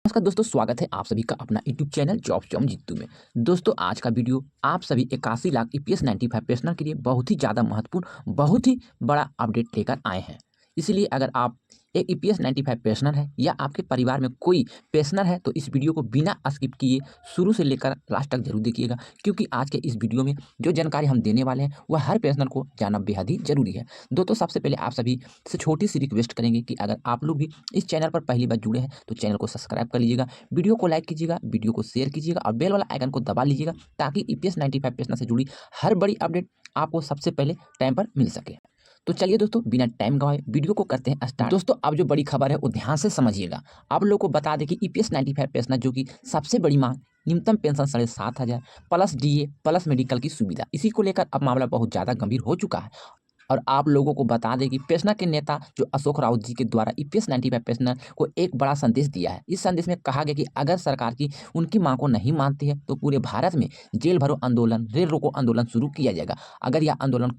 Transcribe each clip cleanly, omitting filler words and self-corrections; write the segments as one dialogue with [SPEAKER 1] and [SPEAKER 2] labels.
[SPEAKER 1] नमस्कार दोस्तों, स्वागत है आप सभी का अपना YouTube channel job job Jeetu में। दोस्तों, आज का वीडियो आप सभी 81 लाख ईपीएस 95 पेंशनर के लिए बहुत ही ज़्यादा महत्वपूर्ण, बहुत ही बड़ा अपडेट लेकर आए हैं। इसलिए अगर आप एक ईपीएस 95 पेंशनर है या आपके परिवार में कोई पेंशनर है तो इस वीडियो को बिना स्किप किए शुरू से लेकर लास्ट तक जरूर देखिएगा, क्योंकि आज के इस वीडियो में जो जानकारी हम देने वाले हैं वह हर पेंशनर को जानना बेहद ही जरूरी है। दोस्तों, सबसे पहले आप सभी से छोटी सी रिक्वेस्ट करेंगे कि अगर आप लोग भी इस चैनल पर पहली बार जुड़े हैं तो चैनल को सब्सक्राइब कर लीजिएगा, वीडियो को लाइक कीजिएगा, वीडियो को शेयर कीजिएगा और बेल वाला आइकन को दबा लीजिएगा, ताकि ईपीएस 95 पेंशनर से जुड़ी हर बड़ी अपडेट आपको सबसे पहले टाइम पर मिल सके। तो चलिए दोस्तों, बिना टाइम गवाए वीडियो को करते हैं स्टार्ट। दोस्तों, अब जो बड़ी खबर है वो ध्यान से समझिएगा। आप लोगों को बता दें कि ईपीएस 95 पेंशनर जो कि सबसे बड़ी मांग, न्यूनतम pension 7,500 plus DA plus medical की सुविधा, इसी को लेकर अब मामला बहुत ज़्यादा गंभीर हो चुका है। और आप लोगों को बता दें कि पेंशनर के नेता जो अशोक राउत जी के द्वारा ईपीएस 95 पेंशनर को एक बड़ा संदेश दिया है। इस संदेश में कहा गया कि अगर सरकार की उनकी मांग को नहीं मानती है तो पूरे भारत में जेल भरो आंदोलन, रेल रोको आंदोलन शुरू किया जाएगा। अगर यह आंदोलन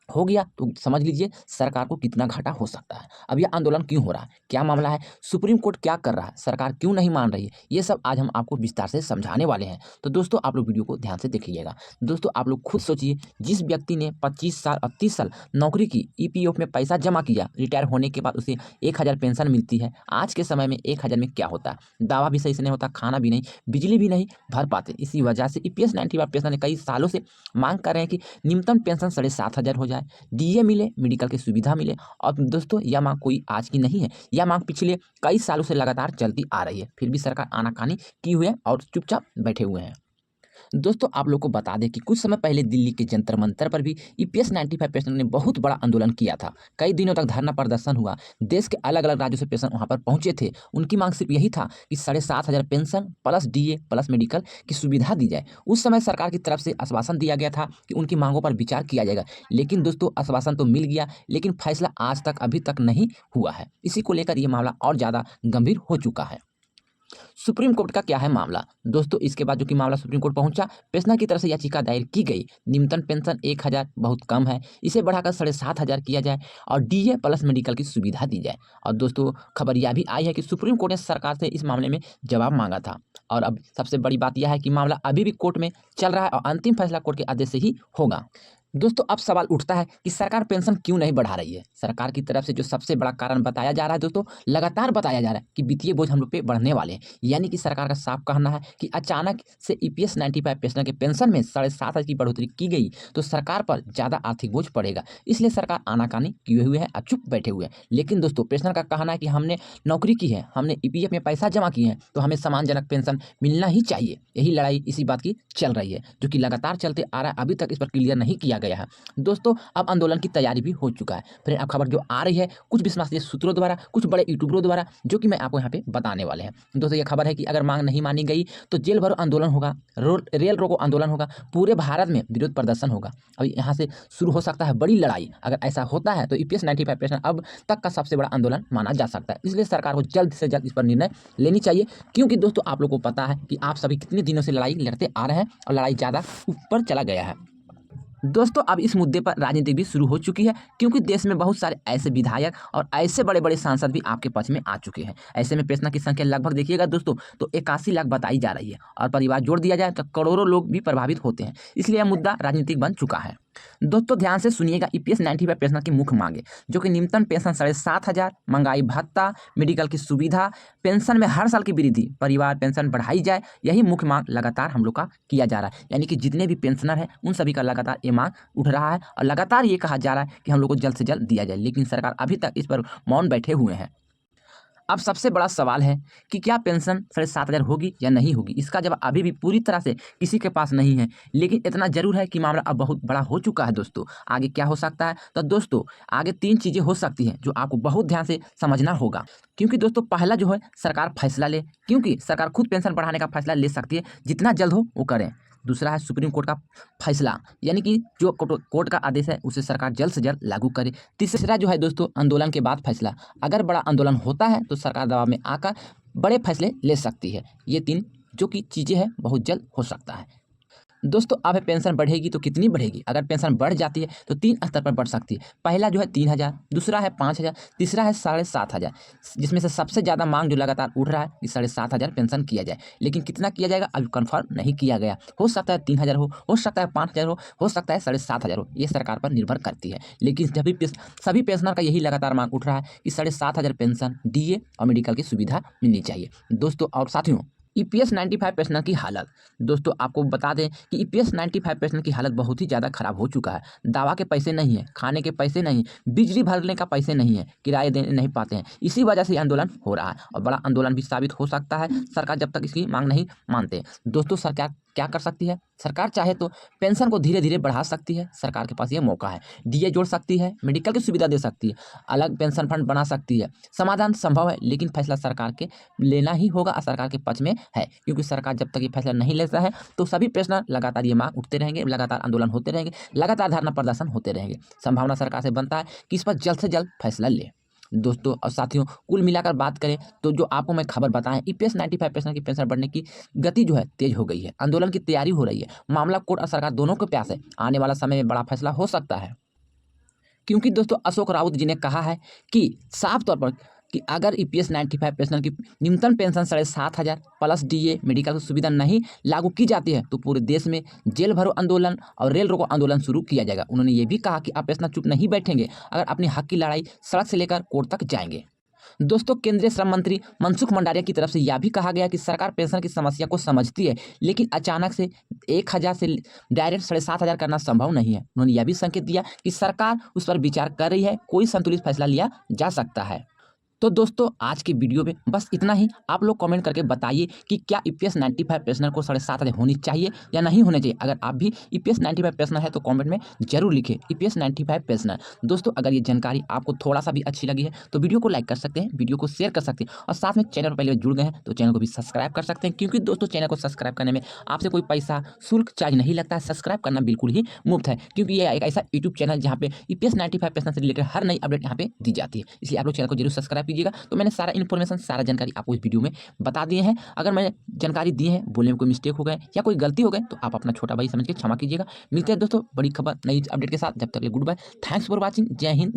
[SPEAKER 1] हो गया तो समझ लीजिए सरकार को कितना घाटा हो सकता है। अब यह आंदोलन क्यों हो रहा है, क्या मामला है, सुप्रीम कोर्ट क्या कर रहा है, सरकार क्यों नहीं मान रही है, ये सब आज हम आपको विस्तार से समझाने वाले हैं। तो दोस्तों, आप लोग वीडियो को ध्यान से देखिएगा। दोस्तों, आप लोग खुद सोचिए, जिस व्यक्ति ने 25 साल और 30 साल नौकरी की, ईपीएफ में पैसा जमा किया, रिटायर होने के बाद उसे 1,000 पेंशन मिलती है। आज के समय में 1,000 में क्या होता है, दवा भी सही से नहीं होता, खाना भी नहीं, बिजली भी नहीं भर पाते। इसी वजह से ईपीएस 95 पेंशनर ने कई सालों से मांग कर रहे हैं कि न्यूनतम पेंशन 7,500 हो जाए, डीए मिले, मेडिकल की सुविधा मिले। और दोस्तों, यह मांग कोई आज की नहीं है, यह मांग पिछले कई सालों से लगातार चलती आ रही है। फिर भी सरकार आनाकानी किए हुए है और चुपचाप बैठे हुए हैं। दोस्तों, आप लोग को बता दें कि कुछ समय पहले दिल्ली के जंतर मंतर पर भी ईपीएस 95 पेंशनर ने बहुत बड़ा आंदोलन किया था। कई दिनों तक धरना प्रदर्शन हुआ। देश के अलग अलग राज्यों से पेंशन वहां पर पहुंचे थे। उनकी मांग सिर्फ यही था कि 7,500 pension plus DA plus medical की सुविधा दी जाए। उस समय सरकार की तरफ से आश्वासन दिया गया था कि उनकी मांगों पर विचार किया जाएगा। लेकिन दोस्तों, आश्वासन तो मिल गया, लेकिन फैसला आज तक अभी तक नहीं हुआ है। इसी को लेकर यह मामला और ज्यादा गंभीर हो चुका है। सुप्रीम कोर्ट का क्या है मामला। दोस्तों, इसके बाद जो कि मामला सुप्रीम कोर्ट पहुंचा, पेंशनर की तरफ से याचिका दायर की गई। न्यूनतम पेंशन 1,000 बहुत कम है, इसे बढ़ाकर 7,500 किया जाए और डीए प्लस मेडिकल की सुविधा दी जाए। और दोस्तों, खबर यह भी आई है कि सुप्रीम कोर्ट ने सरकार से इस मामले में जवाब मांगा था। और अब सबसे बड़ी बात यह है कि मामला अभी भी कोर्ट में चल रहा है और अंतिम फैसला कोर्ट के आदेश से ही होगा। दोस्तों, अब सवाल उठता है कि सरकार पेंशन क्यों नहीं बढ़ा रही है। सरकार की तरफ से जो सबसे बड़ा कारण बताया जा रहा है, दोस्तों लगातार बताया जा रहा है कि वित्तीय बोझ हम लोग पे बढ़ने वाले हैं। यानी कि सरकार का साफ कहना है कि अचानक से ईपीएस 95 पेंशनर के पेंशन में 7,500 की बढ़ोतरी की गई तो सरकार पर ज़्यादा आर्थिक बोझ पड़ेगा। इसलिए सरकार आनाकानी किए हुए है और चुप बैठे हुए हैं। लेकिन दोस्तों, पेंशनर का कहना है कि हमने नौकरी की है, हमने ईपीएफ में पैसा जमा किए हैं, तो हमें सम्मानजनक पेंशन मिलना ही चाहिए। यही लड़ाई इसी बात की चल रही है, जो कि लगातार चलते आ रहा है। अभी तक इस पर क्लियर नहीं किया गया है। दोस्तों, अब आंदोलन की तैयारी भी हो चुका है। फिर अब खबर जो आ रही है कुछ विश्वसनीय सूत्रों द्वारा, कुछ बड़े यूट्यूबरों द्वारा, जो कि मैं आपको यहाँ पे बताने वाले हैं। दोस्तों, ये खबर है कि अगर मांग नहीं मानी गई तो जेल भरो आंदोलन होगा, रेल रोको आंदोलन होगा, पूरे भारत में विरोध प्रदर्शन होगा। अब यहाँ से शुरू हो सकता है बड़ी लड़ाई। अगर ऐसा होता है तो ईपीएस 95 पेंशन अब तक का सबसे बड़ा आंदोलन माना जा सकता है। इसलिए सरकार को जल्द से जल्द इस पर निर्णय लेनी चाहिए, क्योंकि दोस्तों आप लोग को पता है कि आप सभी कितने दिनों से लड़ाई लड़ते आ रहे हैं और लड़ाई ज़्यादा ऊपर चला गया है। दोस्तों, अब इस मुद्दे पर राजनीति भी शुरू हो चुकी है, क्योंकि देश में बहुत सारे ऐसे विधायक और ऐसे बड़े बड़े सांसद भी आपके पक्ष में आ चुके हैं। ऐसे में पेंशनर की संख्या लगभग देखिएगा दोस्तों, तो 81 लाख बताई जा रही है और परिवार जोड़ दिया जाए तो करोड़ों लोग भी प्रभावित होते हैं। इसलिए यह मुद्दा राजनीतिक बन चुका है। दोस्तों, ध्यान से सुनिएगा, ईपीएस 95 पेंशनर की मुख्य मांगे, जो कि न्यूनतम पेंशन 7,500, महंगाई भत्ता, मेडिकल की सुविधा, पेंशन में हर साल की वृद्धि, परिवार पेंशन बढ़ाई जाए, यही मुख्य मांग लगातार हम लोग का किया जा रहा है। यानी कि जितने भी पेंशनर हैं उन सभी का लगातार ये मांग उठ रहा है और लगातार ये कहा जा रहा है कि हम लोग को जल्द से जल्द दिया जाए। लेकिन सरकार अभी तक इस पर मौन बैठे हुए हैं। अब सबसे बड़ा सवाल है कि क्या पेंशन 7,500 होगी या नहीं होगी। इसका जवाब अभी भी पूरी तरह से किसी के पास नहीं है। लेकिन इतना जरूर है कि मामला अब बहुत बड़ा हो चुका है। दोस्तों, आगे क्या हो सकता है, तो दोस्तों आगे 3 चीज़ें हो सकती हैं जो आपको बहुत ध्यान से समझना होगा। क्योंकि दोस्तों, पहला जो है, सरकार फैसला ले, क्योंकि सरकार खुद पेंशन बढ़ाने का फैसला ले सकती है, जितना जल्द हो वो करें। दूसरा है सुप्रीम कोर्ट का फैसला, यानी कि जो कोर्ट का आदेश है उसे सरकार जल्द से जल्द लागू करे। तीसरा जो है दोस्तों, आंदोलन के बाद फैसला। अगर बड़ा आंदोलन होता है तो सरकार दबाव में आकर बड़े फैसले ले सकती है। ये 3 जो कि चीज़ें हैं बहुत जल्द हो सकता है। दोस्तों अब पेंशन बढ़ेगी तो कितनी बढ़ेगी? अगर पेंशन बढ़ जाती है तो 3 स्तर पर बढ़ सकती है। पहला जो है 3000, दूसरा है 5000, तीसरा है 7500, जिसमें से सबसे ज़्यादा मांग जो लगातार उठ रहा है कि 7500 पेंशन किया जाए। लेकिन कितना किया जाएगा अभी कन्फर्म नहीं किया गया। हो सकता है 3000 हो सकता है 5000 हो सकता है 7500 हो, ये सरकार पर निर्भर करती है। लेकिन सभी पेंशनर का यही लगातार मांग उठ रहा है कि 7500 पेंशन, डीए और मेडिकल की सुविधा मिलनी चाहिए। दोस्तों और साथियों, ईपीएस 95 पेंशनर की हालत। दोस्तों आपको बता दें कि ईपीएस 95 पेंशनर की हालत बहुत ही ज़्यादा खराब हो चुका है। दवा के पैसे नहीं है, खाने के पैसे नहीं, बिजली भरने का पैसे नहीं है, किराए देने नहीं पाते हैं। इसी वजह से ये आंदोलन हो रहा है और बड़ा आंदोलन भी साबित हो सकता है सरकार जब तक इसकी मांग नहीं मानते। दोस्तों सरकार क्या कर सकती है? सरकार चाहे तो पेंशन को धीरे धीरे बढ़ा सकती है, सरकार के पास ये मौका है। डीए जोड़ सकती है, मेडिकल की सुविधा दे सकती है, अलग पेंशन फंड बना सकती है। समाधान संभव है, लेकिन फैसला सरकार के लेना ही होगा और सरकार के पक्ष में है, क्योंकि सरकार जब तक ये फैसला नहीं लेता है तो सभी पेंशनर लगातार ये मांग उठते रहेंगे, लगातार आंदोलन होते रहेंगे, लगातार धरना प्रदर्शन होते रहेंगे। संभावना सरकार से बनता है कि इस पर जल्द से जल्द फैसला ले। दोस्तों और साथियों, कुल मिलाकर बात करें तो जो आपको मैं खबर बताएं, ईपीएस 95 पेंशन की पेंशन बढ़ने की गति जो है तेज हो गई है। आंदोलन की तैयारी हो रही है। मामला कोर्ट और सरकार दोनों के प्यास है। आने वाला समय में बड़ा फैसला हो सकता है, क्योंकि दोस्तों अशोक राउत जी ने कहा है कि साफ तौर पर कि अगर ईपीएस 95 पेंशनर की न्यूनतम पेंशन 7500 प्लस डीए मेडिकल की सुविधा नहीं लागू की जाती है तो पूरे देश में जेल भरो आंदोलन और रेल रोको आंदोलन शुरू किया जाएगा। उन्होंने ये भी कहा कि आप पेंशनर चुप नहीं बैठेंगे, अगर अपने हक की लड़ाई सड़क से लेकर कोर्ट तक जाएंगे। दोस्तों केंद्रीय श्रम मंत्री मनसुख मंडाविया की तरफ से यह भी कहा गया कि सरकार पेंशन की समस्या को समझती है, लेकिन अचानक से 1000 से डायरेक्ट 7500 करना संभव नहीं है। उन्होंने यह भी संकेत दिया कि सरकार उस पर विचार कर रही है, कोई संतुलित फैसला लिया जा सकता है। तो दोस्तों आज की वीडियो में बस इतना ही। आप लोग कमेंट करके बताइए कि क्या ईपीएस 95 पेंशनर को 7500 होनी चाहिए या नहीं होनी चाहिए। अगर आप भी ईपीएस 95 पेंशनर है तो कमेंट में जरूर लिखें ईपीएस 95 पेंशनर। दोस्तों अगर ये जानकारी आपको थोड़ा सा भी अच्छी लगी है तो वीडियो को लाइक कर सकते हैं, वीडियो को शेयर कर सकते हैं और साथ में चैनल पर पहले जुड़ गए हैं तो चैनल को भी सब्सक्राइब कर सकते हैं, क्योंकि दोस्तों चैनल को सब्सक्राइब करने में आपसे कोई पैसा शुल्क चार्ज नहीं लगता है। सब्सक्राइब करना बिल्कुल ही मुफ्त है, क्योंकि ये एक ऐसा यूट्यूब चैनल जहाँ पे ईपीएस 95 पेंशनर से रिलेटेड हर नई अपडेट यहाँ पे दी जाती है। इसलिए आप लोग चैनल को जरूर सब्सक्राइब कीजिएगा। तो मैंने सारा इन्फॉर्मेशन, सारा जानकारी आपको इस वीडियो में बता दिए हैं। अगर मैंने जानकारी दी है, बोलने में कोई मिस्टेक हो गए या कोई गलती हो गए तो आप अपना छोटा भाई समझ के क्षमा कीजिएगा। मिलते हैं दोस्तों बड़ी खबर नई अपडेट के साथ। जब तक के लिए good bye, thanks for watching, Jai Hind.